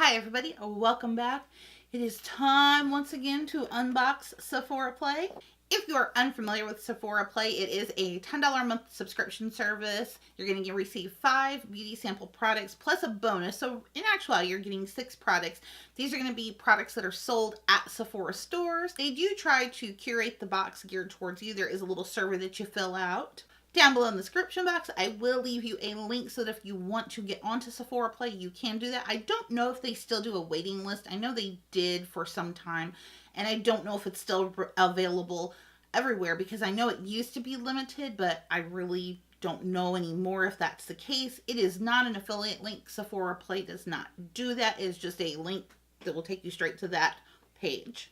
Hi everybody, welcome back. It is time once again to unbox Sephora Play. If you are unfamiliar with Sephora Play, it is a $10 a month subscription service. You're going to receive 5 beauty sample products plus a bonus. So in actuality, you're getting 6 products. These are going to be products that are sold at Sephora stores. They do try to curate the box geared towards you. There is a little survey that you fill out. Down below in the description box, I will leave you a link so that if you want to get onto Sephora Play, you can do that. I don't know if they still do a waiting list. I know they did for some time, and I don't know if it's still available everywhere because I know it used to be limited, but I really don't know anymore if that's the case. It is not an affiliate link. Sephora Play does not do that. It is just a link that will take you straight to that page.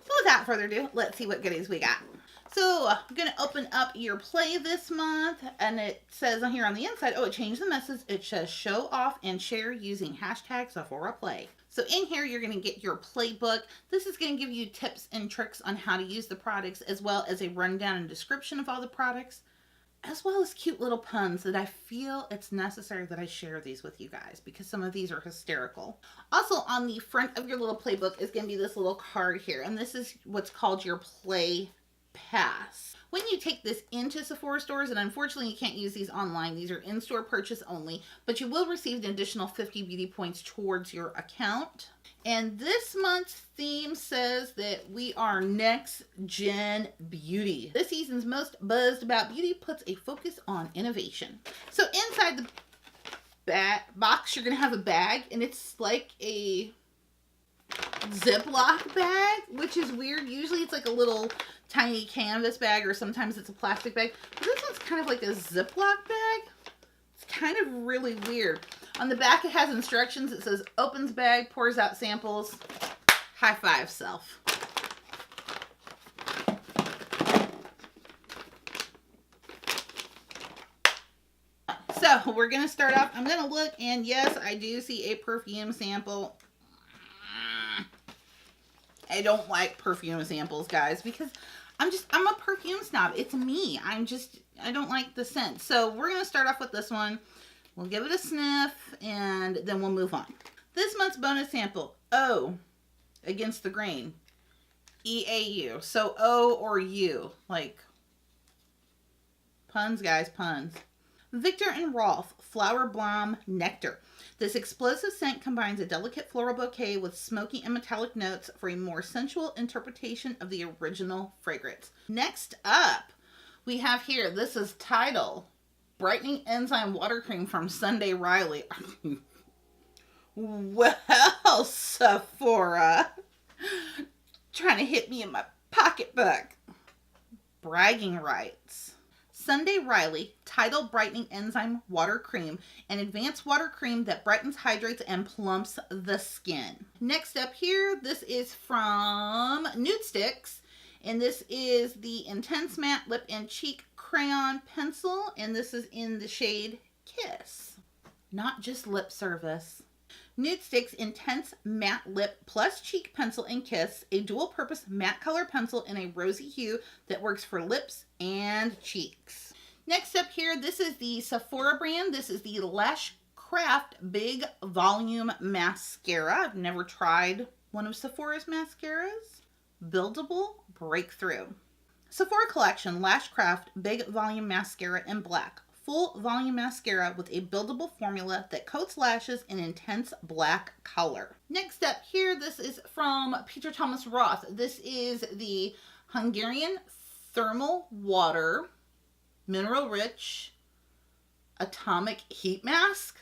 So without further ado, let's see what goodies we got. So I'm going to open up your play this month, and it says on here on the inside, it changed the message. It says show off and share using hashtag Sephora Play. So in here, you're going to get your playbook. This is going to give you tips and tricks on how to use the products, as well as a rundown and description of all the products, as well as cute little puns that I feel it's necessary that I share these with you guys because some of these are hysterical. Also on the front of your little playbook is going to be this little card here, and this is what's called your Play Pass. When you take this into Sephora stores, and unfortunately you can't use these online, these are in-store purchase only, but you will receive an additional 50 beauty points towards your account. And this month's theme says that we are next gen beauty. This season's most buzzed about beauty puts a focus on innovation. So inside the box, you're going to have a bag, and it's like a Ziploc bag, which is weird. Usually it's like a little tiny canvas bag, or sometimes it's a plastic bag, but this one's kind of like a Ziploc bag. It's kind of really weird. On the back it has instructions. It says opens bag, pours out samples. High five, self. So we're gonna start off. I'm gonna look, and yes, I do see a perfume sample. I don't like perfume samples, guys, because I'm a perfume snob. It's me. I don't like the scent. So we're going to start off with this one. We'll give it a sniff, and then we'll move on. This month's bonus sample, O, against the grain. EAU. So O or U. Like, puns, guys, puns. Victor and Rolf Flower Bomb Nectar. This explosive scent combines a delicate floral bouquet with smoky and metallic notes for a more sensual interpretation of the original fragrance. Next up, we have here, this is Tidal Brightening Enzyme Water Cream from Sunday Riley. Well, Sephora, trying to hit me in my pocketbook. Bragging rights. Sunday Riley Tidal Brightening Enzyme Water Cream, an advanced water cream that brightens, hydrates, and plumps the skin. Next up here, this is from Nude Sticks, and this is the Intense Matte Lip and Cheek Crayon Pencil, and this is in the shade Kiss. Not just lip service. Nude Sticks Intense Matte Lip Plus Cheek Pencil in Kiss, a dual-purpose matte color pencil in a rosy hue that works for lips and cheeks. Next up here, this is the Sephora brand. This is the Lash Craft Big Volume Mascara. I've never tried one of Sephora's mascaras. Buildable Breakthrough. Sephora Collection Lash Craft Big Volume Mascara in black. Full volume mascara with a buildable formula that coats lashes in intense black color. Next up here, this is from Peter Thomas Roth. This is the Hungarian Thermal Water Mineral Rich Atomic Heat Mask.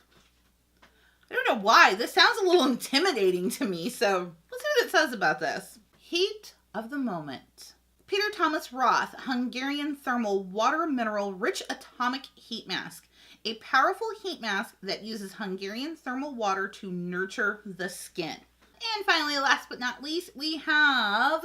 I don't know why. This sounds a little intimidating to me, so let's see what it says about this. Heat of the moment. Peter Thomas Roth Hungarian Thermal Water Mineral Rich Atomic Heat Mask. A powerful heat mask that uses Hungarian thermal water to nurture the skin. And finally, last but not least, we have,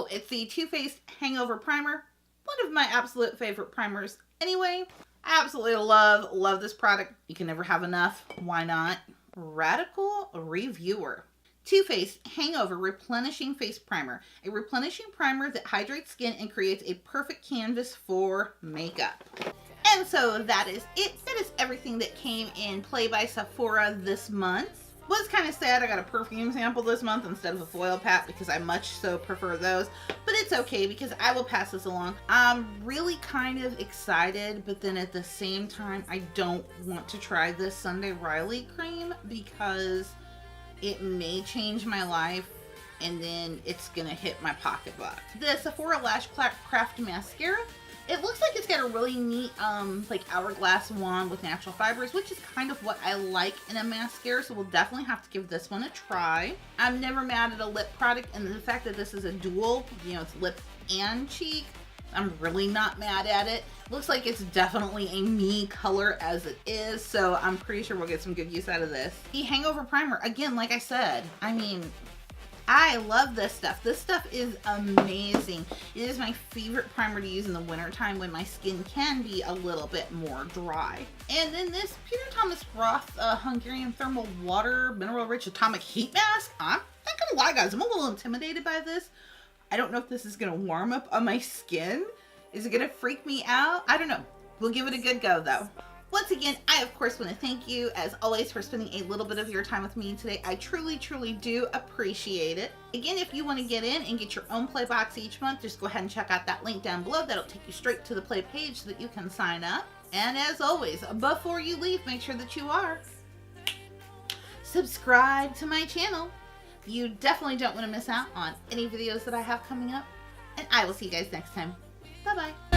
it's the Too Faced Hangover Primer. One of my absolute favorite primers anyway. I absolutely love this product. You can never have enough. Why not? Radical Reviewer. Too Faced Hangover Replenishing Face Primer. A replenishing primer that hydrates skin and creates a perfect canvas for makeup. And so that is it. That is everything that came in Play by Sephora this month. Was kind of sad I got a perfume sample this month instead of a foil pat because I much so prefer those, but it's okay because I will pass this along. I'm really kind of excited, but then at the same time I don't want to try this Sunday Riley cream because it may change my life and then it's gonna hit my pocketbook. The Sephora Lash Craft Mascara. It looks like it's got a really neat, like hourglass wand with natural fibers, which is kind of what I like in a mascara, so we'll definitely have to give this one a try. I'm never mad at a lip product, and the fact that this is a dual, you know, it's lip and cheek, I'm really not mad at it. Looks like it's definitely a me color as it is, so I'm pretty sure we'll get some good use out of this. The Hangover Primer, again, like I said, I mean, I love this stuff. This stuff is amazing. It is my favorite primer to use in the wintertime when my skin can be a little bit more dry. And then this Peter Thomas Roth Hungarian Thermal Water Mineral Rich Atomic Heat Mask. I'm not gonna lie, guys, I'm a little intimidated by this. I don't know if this is gonna warm up on my skin. Is it gonna freak me out? I don't know. We'll give it a good go though. Once again, I of course want to thank you as always for spending a little bit of your time with me today. I truly, truly do appreciate it. Again, if you want to get in and get your own play box each month, just go ahead and check out that link down below. That'll take you straight to the play page so that you can sign up. And as always, before you leave, make sure that you are subscribed to my channel. You definitely don't want to miss out on any videos that I have coming up. And I will see you guys next time. Bye-bye.